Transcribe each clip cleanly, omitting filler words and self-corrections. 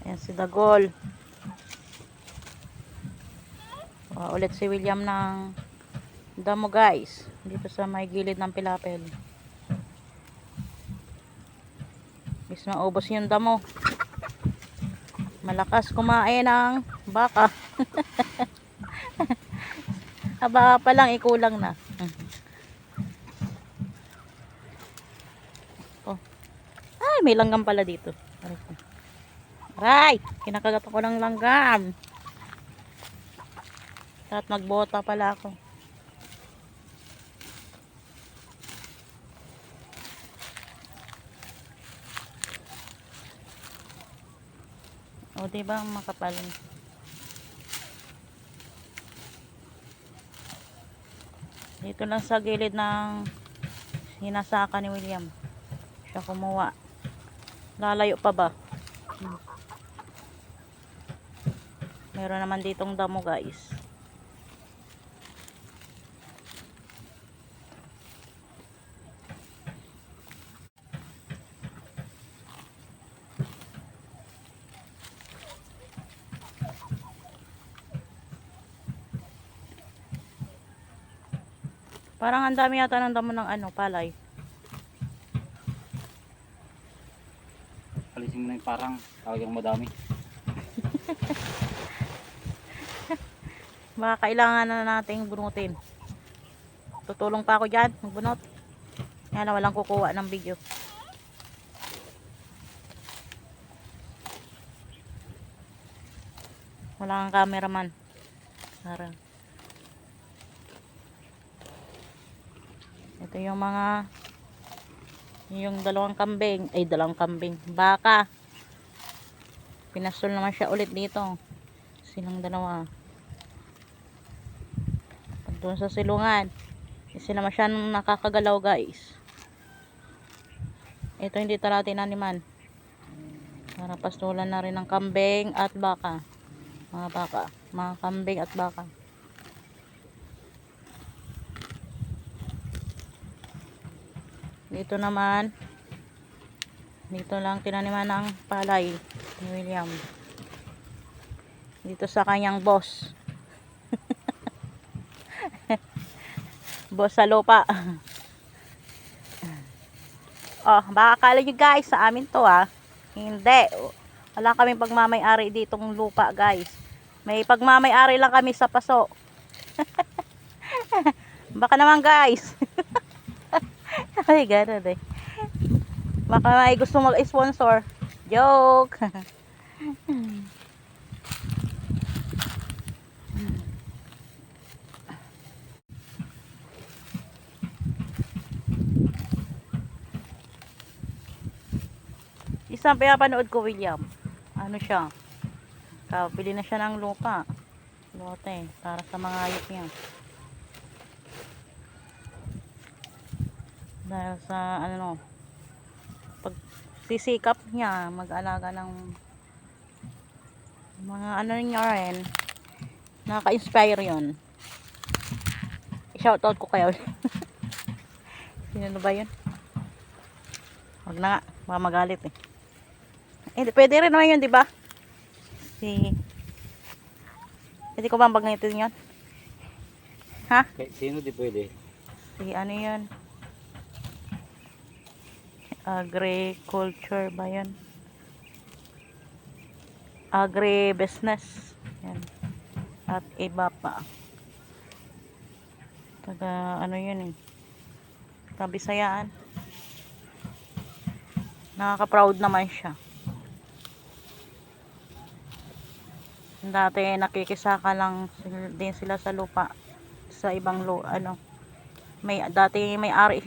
Yan si Dagol. Ulit si William ng damo guys. Dito sa may gilid ng pilapil. Bis maubos yung damo. Malakas kumain ng baka. Haba pa lang, ikulang na. Oh. Ay, may langgam pala dito. Aray, kinakagat ako ng langgam. At magbota pala ako. O, diba makapal? Dito lang sa gilid ng hinasaka ni William. Siya kumuha. Lalayo pa ba? Meron naman ditong damo guys. Parang ang dami yata ng damo ng ano, palay. Alisin mo na yung parang talagang madami. Baka kailangan na nating bunutin. Tutulong pa ako dyan, magbunot. Yan na, walang kukuha ng video. Wala kang cameraman. Parang. Ito yung mga yung dalawang kambing, baka. Pinasol naman siya ulit dito. Silang dalawa. Pag doon sa silungan, kasi naman siya nakakagalaw guys. Ito hindi talaga tinaniman. Para pastulan na rin ng kambing at baka. Mga kambing at baka. Dito naman, dito lang tinaniman ng palay ni William. Dito sa kanyang boss. Boss sa lupa. Oh, baka akala nyo guys, sa amin to Hindi. Wala kaming pagmamay-ari ditong lupa guys. May pagmamay-ari lang kami sa paso. Baka naman guys. Ay, gano'n eh. Baka may gusto mag-sponsor. Joke. Isang pinapanood ko, William. Ano siya? Pili na siya ng lupa. Lote. Para sa mga hayop niya. Dahil sa ano, pag sisikap niya mag-alaga ng mga ano niya rin, nakaka-inspire yun. I-shoutout ko kayo. Sino na ba yun? Wag na nga, baka magalit eh. Pwede rin naman yun, di ba? Pwede ko bang bagnitin yun? Ha? Sino di pwede? Ano yun? Agriculture ba yun? Agri-business. Yan. At iba pa. Taga ano yun eh. Kabisayaan. Nakaka-proud naman siya. Dati nakikisaka lang din sila sa lupa. Sa ibang ano. Dati may ari,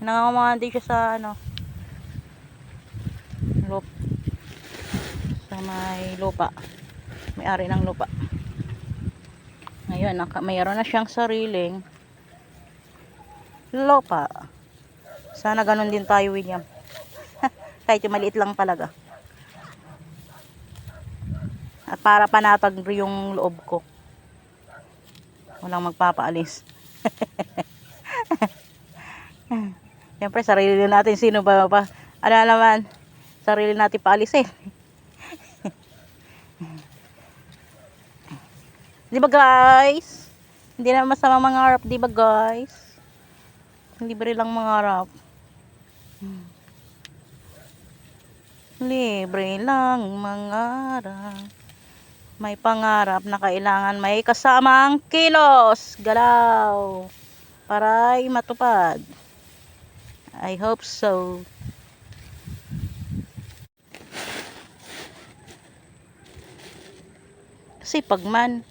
nangangamuhan din siya sa ano. Sa may lupa. May ari ng lupa. Ngayon, mayroon na siyang sariling lupa. Sana ganun din tayo, William. Kahit yung maliit lang talaga. At para panatag yung loob ko. Walang magpapaalis. Siyempre, sarili natin. Sino ba? Ano naman? Sarili natin paalisin. Di ba guys? Hindi na masama mangarap, di ba guys? Libre lang mangarap. Libre lang mangarap. May pangarap na kailangan may kasamang kilos, galaw, paray matupad. I hope so. Kasi pagman.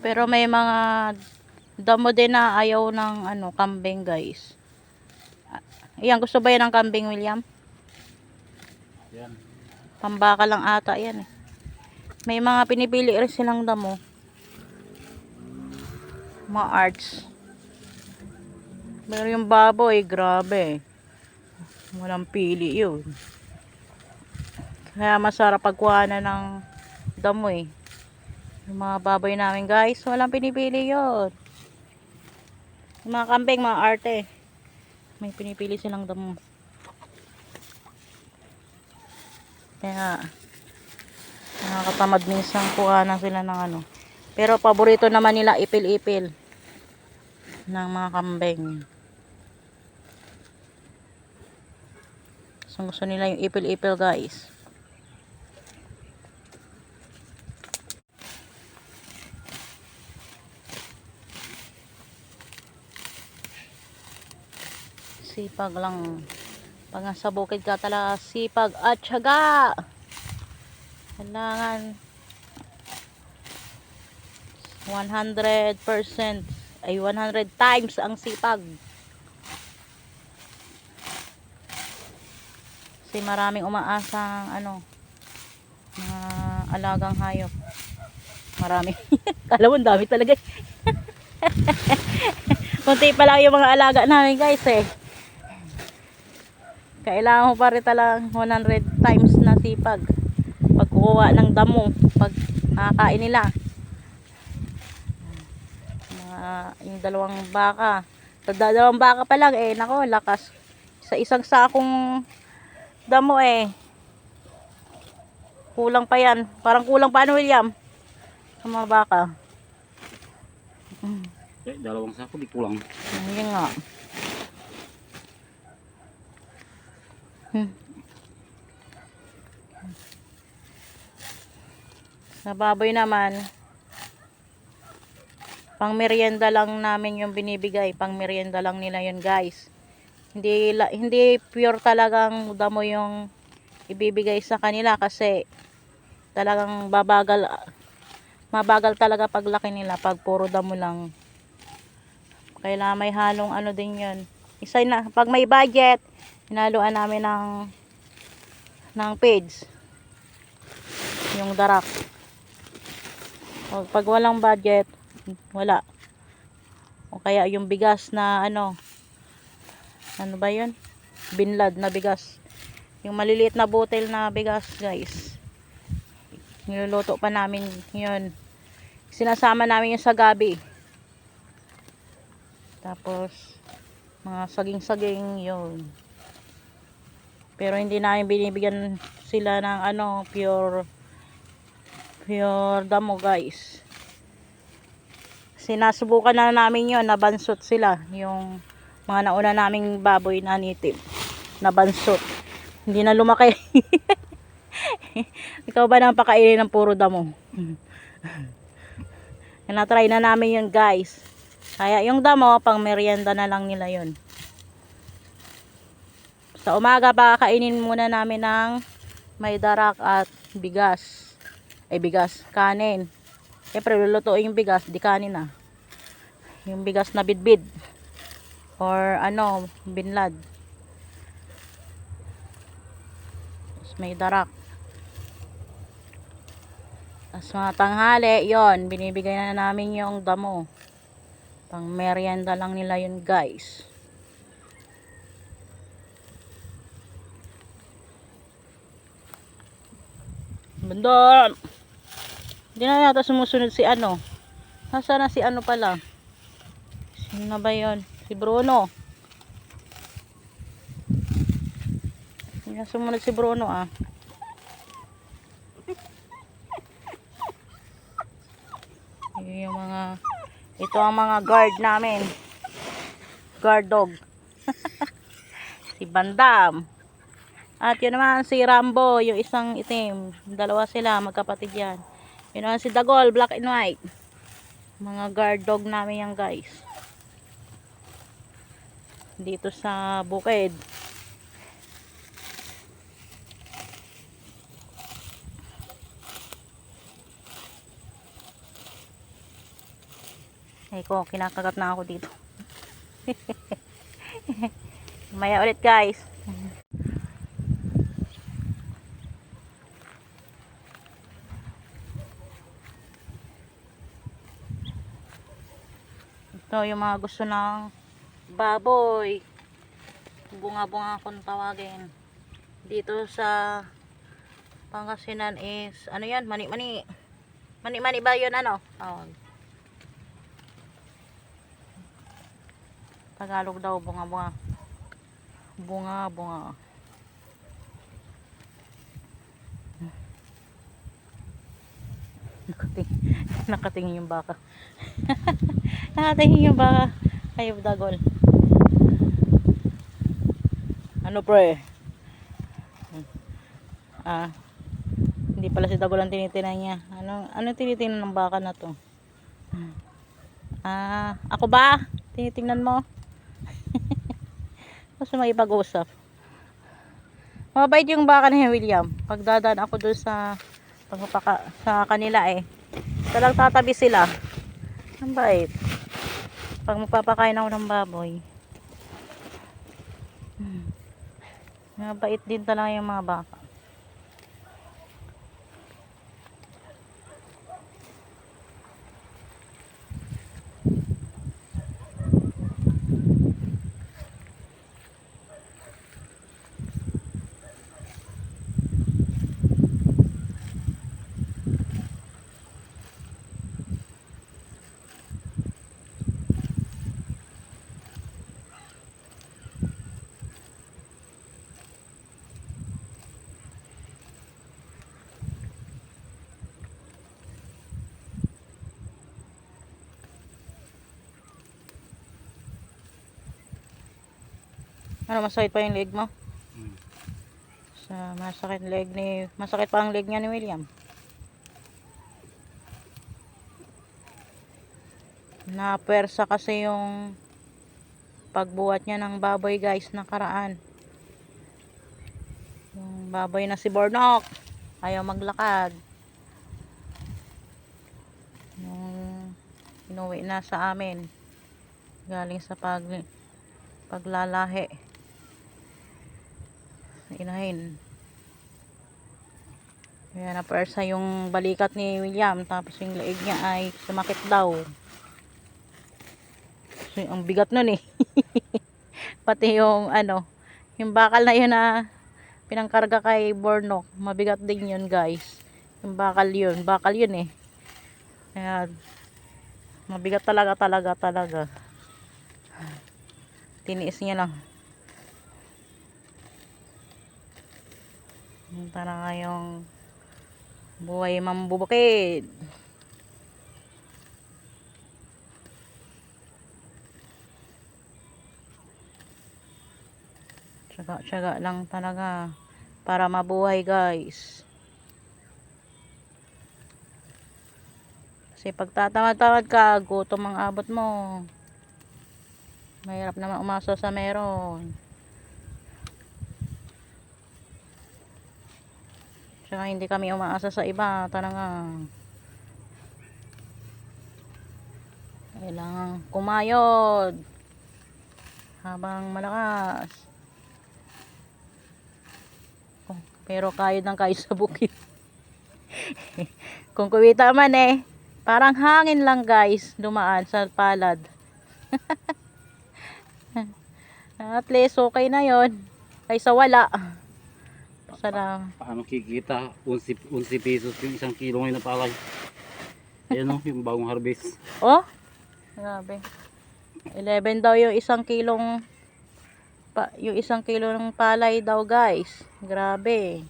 Pero may mga damo din na ayaw ng kambing guys. Ayan, gusto ba yan ng kambing, William? Yan. Pambaka lang ata yan eh. May mga pinipili rin silang damo. Mga arts. Pero yung baboy, grabe. Walang pili yun. Kaya masarap pagkuhanan ng damo eh. Yung mga baboy namin guys, walang pinipili yun. Yung mga kambing, mga arte. May pinipili silang damo. Kaya nakakatamad minsan kuhanan sila ng Pero paborito naman nila ipil-ipil ng mga kambing. So gusto nila yung ipil-ipil guys. Sipag lang. Pag nasa bukid ka talaga, sipag at tiyaga. Kailangan 100% ay 100 times ang sipag. Kasi maraming umaasang mga alagang hayop. Marami. Kala mo dami talaga. Kunti pa lang yung mga alaga namin guys eh. Kailangan mo pa rin talang 100 times na sipag pagkukuha ng damo pag nakakain nila. Yung dalawang baka, sa dalawang baka pa lang nako, lakas sa isang sakong damo kulang pa yan, parang kulang pa William sa mga baka. Dalawang sako di kulang. Yun nga. Sa baboy naman, pang merienda lang namin yung binibigay. Pang merienda lang nila yun guys. Hindi pure talagang damo yung ibibigay sa kanila kasi talagang mabagal talaga paglaki nila pag puro damo lang. Kailangan may halong din yun. Isa na, pag may budget, hinaluan namin ng pigs. Yung darak. O, pag walang budget, wala. O kaya yung bigas na ano ba yun? Binlad na bigas. Yung maliliit na butil na bigas guys. Niluluto pa namin yun. Sinasama namin yung sa gabi. Tapos mga saging-saging yun. Pero hindi namin binibigyan sila ng pure damo guys. Sinasubukan na namin yun, nabansot sila. Yung mga nauna naming baboy na native, nabansot. Hindi na lumaki. Ikaw ba nang pakainin ng puro damo? Na-try na namin yun guys. Kaya yung damo, pang merienda na lang nila yun. Sa umaga pa kainin muna namin ng may darak at bigas. Kanin. Siyempre lulutuin yung bigas, di kanin na. Yung bigas na bidbid. Or binlad. Tapos may darak. Tapos mga tanghali, yon binibigay na namin yung damo. Pang merienda lang nila yun guys. Banda. Hindi na yata sumusunod si Nasaan na si pala? Sino na ba yun? Si Bruno. Hindi na sumunod si Bruno ah. Yung mga, ito ang mga guard namin. Guard dog. Si Bandam. At yun naman si Rambo, yung isang itim. Dalawa sila, magkapatid yan. Yun naman si Dagol, black and white. Mga guard dog namin yan guys. Dito sa bukid. Ay ko, kinakagat na ako dito. Maya ulit guys. Ito yung mga gusto ng baboy. Bunga-bunga kung tawagin. Dito sa Pangasinan is, ano yan? Mani-mani. Mani-mani ba yun ano? Oh. Tagalog daw, bunga-bunga. Bunga-bunga. Nakatingin yung baka. Nakatingin yung baka. Ayaw Dagol. Ano pre? Hindi pala si Dagol ang tinitingnan niya. Ano tinitingnan ng baka na to? Ako ba? Tinitingnan mo? Gusto makipag-usap. Mabait yung baka ni William. Pagdadaan ako doon sa sa kanila eh. Talang tatabi sila. Ang bait. Pag magpapakain ako ng baboy. Mabait din talaga yung mga baka. Ano, masakit pa yung leg mo? Masakit pa ang leg niya ni William. Napersa kasi yung pagbuhat niya ng baboy guys nakaraan. Yung baboy na si Bornok ayaw maglakad. Yung inuwi na sa amin galing sa paglalahi inahin. Kaya napersa yung balikat ni William, tapos yung leeg niya ay sumakit daw. So, ang bigat nun eh. Pati yung yung bakal na yun na pinangkarga kay Bornok, mabigat din yun guys. Yung bakal yun eh. Kaya mabigat talaga. Tiniis niya lang. Punta na ngayong buhay mambubukid. Tsaga lang talaga para mabuhay guys. Kasi pag tatamad-tamad ka, gutom ang abot mo. Mahirap naman umasa sa meron. Tsaka hindi kami umaasa sa iba talaga. Kailangan kumayod habang malakas. Pero kayod ng kayod sa bukid. Kung kumita man eh, parang hangin lang guys dumaan sa palad. At least okay na yon kaysa wala. Paano kikita? 11 pesos yung isang kilo ngayon na palay. Ayan o, yung bagong harvest. Oh, grabe. 11 daw yung isang kilong Yung 1 kilo ng palay daw guys. Grabe.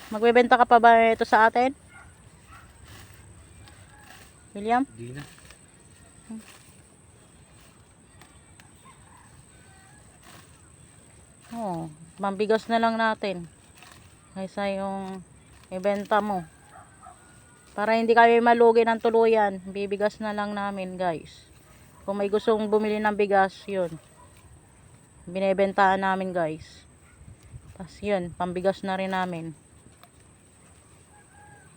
Magbebenta ka pa ba ito sa atin? William? Di na. Oh, mambigas na lang natin. Kaysa yung ibenta mo. Para hindi kami malugi ng tuluyan, bibigas na lang namin guys. Kung may gustong bumili ng bigas, yun. Binebentahan namin guys. Tapos yun, pambigas na rin namin.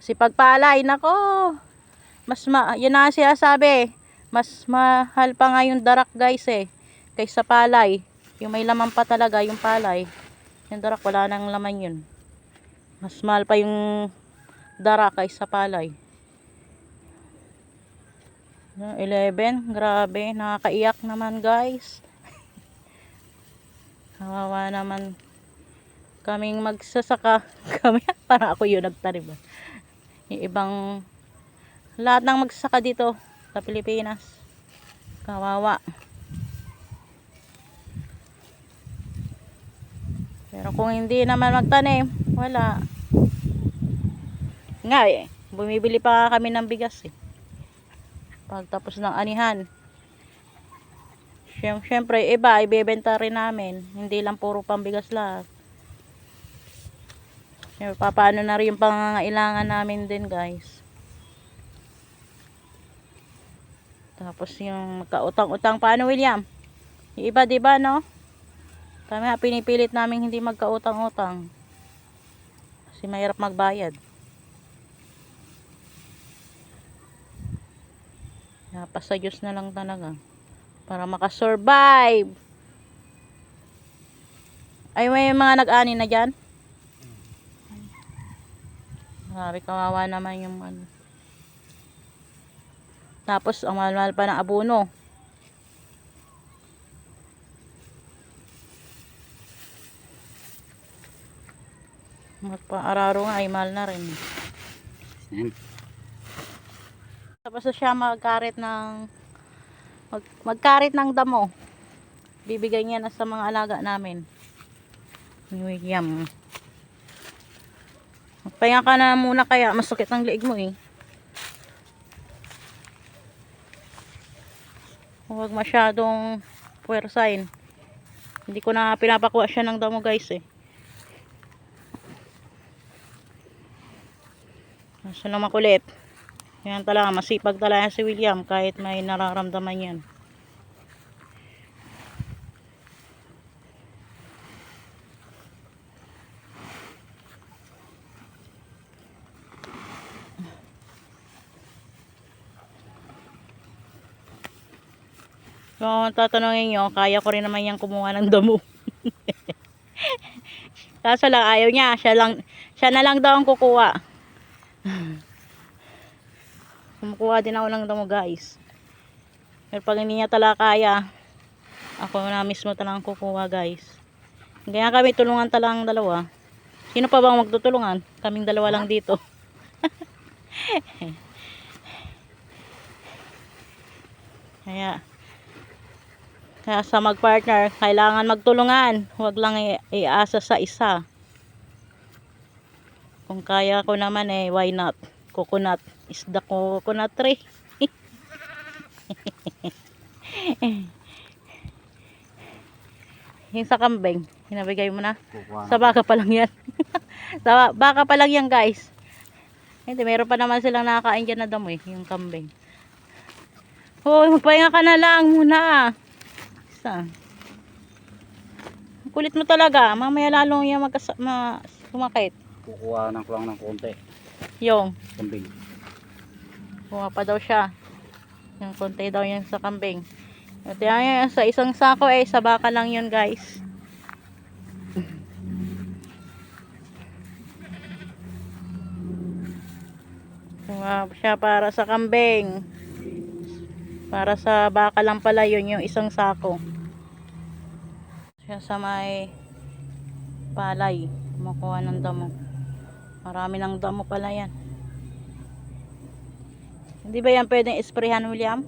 Si pagpalay, nako. Yun na siya sabi. Mas mahal pa nga yung darak guys kaysa palay. Yung may laman pa talaga, yung palay. Yung darak, wala nang laman yun. Mas mahal pa yung darak kaysa palay. 11, grabe. Nakakaiyak naman guys. Kawawa naman kaming magsasaka. Kami, parang ako yun nagtanim. Yung ibang, lahat ng magsasaka dito sa Pilipinas. Kawawa. Pero kung hindi naman magtanim, wala. Nga bumibili pa kami ng bigas pagtapos ng anihan. Siyempre, iba, ibebenta rin namin. Hindi lang puro pambigas lahat. Siyempre, papaano na rin yung pangangailangan namin din, guys. Tapos yung magkautang-utang. Paano, William? Yung iba, diba, no? Kami, pinipilit namin hindi magkautang-utang. Kasi mahirap magbayad. Napasa Diyos na lang talaga. Para makasurvive. Ay, may mga nag-ani na dyan. Grabe, kawawa naman yung ano. Tapos, ang mahal-mahal pa ng abono. Magpa-araro nga ay mahal na rin. Yan. Tapos siya magkarit ng damo. Bibigay niya na sa mga alaga namin. Ni William. Magpahinga ka na muna kaya masakit ang liig mo Huwag masyadong puwersahin. Hindi ko na pinapakuha siya ng damo guys Kasi lang makulit. Yan talaga, masipag talaga si William kahit may nararamdaman yan. Kung tatanungin nyo, kaya ko rin naman yung kumuha ng damo. Kaso lang ayaw niya, siya na lang daw ang kukuha. Kumukuha din ako ng damo guys. Pero pag hindi niya talaga kaya, ako na mismo talagang kukuha guys. Kaya kami tulungan talang dalawa. Sino pa bang magtutulungan? Kaming dalawa lang dito. Kaya sa magpartner, kailangan magtulungan. Huwag lang iasa sa isa. Kung kaya ko naman why not? Coconut is the coconut tree. Yung sa kambing, hinabigay mo na. Sa baka pa lang yan. Sa baka pa lang yan guys. Hindi, meron pa naman silang nakakain dyan na damo yung kambing. Hoy, magpahinga ka na lang muna. Isa. Kulit mo talaga. Mamaya lalong yung sumakit. Kukuha ng kulang ng konti. Yung Kambing. kuha pa daw siya. Yung konti daw yan sa kambing. At yan, sa isang sako sa baka lang yun guys. Kuha siya para sa kambing. Para sa baka lang pala yun yung isang sako. Siya sa may palay. Kumukuha ng damo. Marami ng damo pala yan. Hindi ba yan pwedeng isprayhan, William?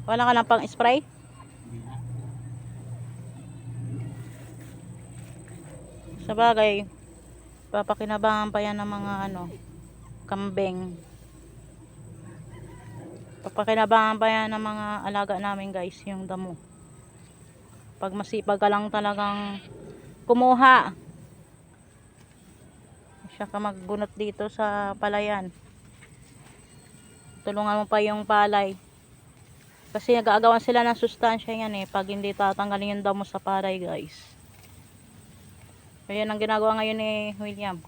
Wala ka lang pang spray? Sa bagay, papakinabangan pa yan ng mga ano, kambing. Papakinabangan pa yan ng mga alaga namin guys, yung damo. Pag masipag ka lang talagang kumuha, siya ka magbunot dito sa palayan. Tulungan mo pa yung palay. Kasi nag-aagawan sila ng sustansya yan eh, pag hindi tatanggalin yung damo sa palay guys. Kaya ang ginagawa ngayon ni William,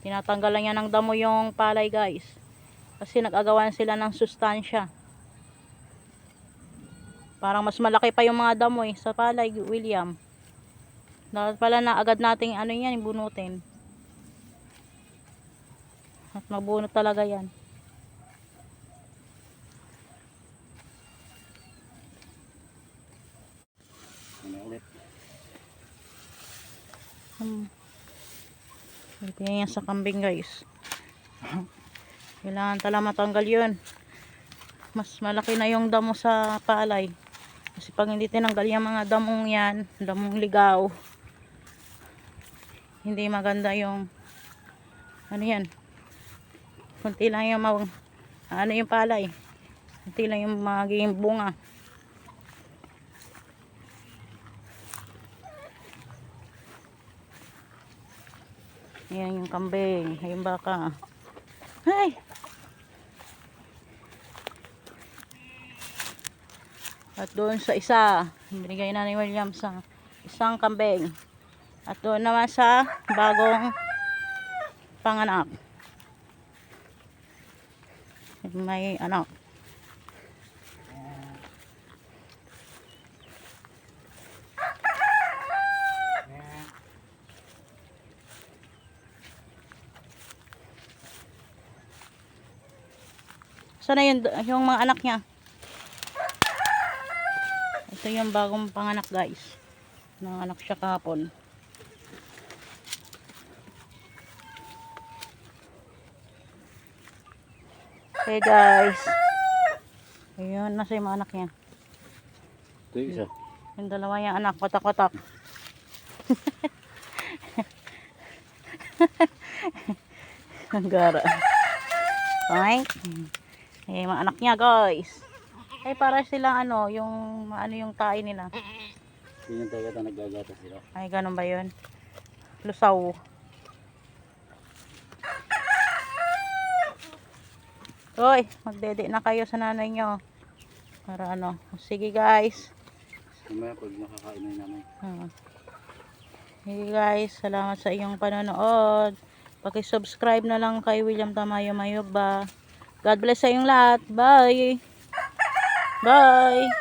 tinatanggalan niya ng damo yung palay guys. Kasi nag-agawan sila ng sustansya. Parang mas malaki pa yung mga damo eh, sa palay, William. Dapat pala na agad nating ano yan, bunutin. At mabunot talaga yan. Ano ulit? Ito yan sa kambing guys. Kailangan talaga matanggal yun. Mas malaki na yung damo sa palay. Kasi pag hindi tinanggal yung mga damong yan, damong ligaw, hindi maganda yung ano yan. Kunti lang yung ano yung palay. Kunti lang yung magiging bunga. Ayan yung kambing, yung baka. Ay! At doon sa isa, binigay na ni William sa isang kambing. At doon naman sa bagong panganak. May anak. Sana yung mga anak niya? Ito yung bagong panganak guys. Nanganak siya kahapon. Okay guys. Ayun, nasa yung mga anak niya. Ito yung isa. Yung dalawa yung anak, kotak-kotak. Ang gara. Right? Eh, mga anak niya guys. Ay para sila ano, yung ano yung tae nila. Yun yung talaga naggagata sila. Ay ganun ba yun? Lusaw. Hoy, magdede na kayo sa nanay nyo. Para ano. Sige guys. Mamaya pag nakakain na namin. Sige guys, salamat sa iyong panonood. Paki-subscribe na lang kay William Tamayo Mayugba. God bless sa iyong lahat. Bye! Bye!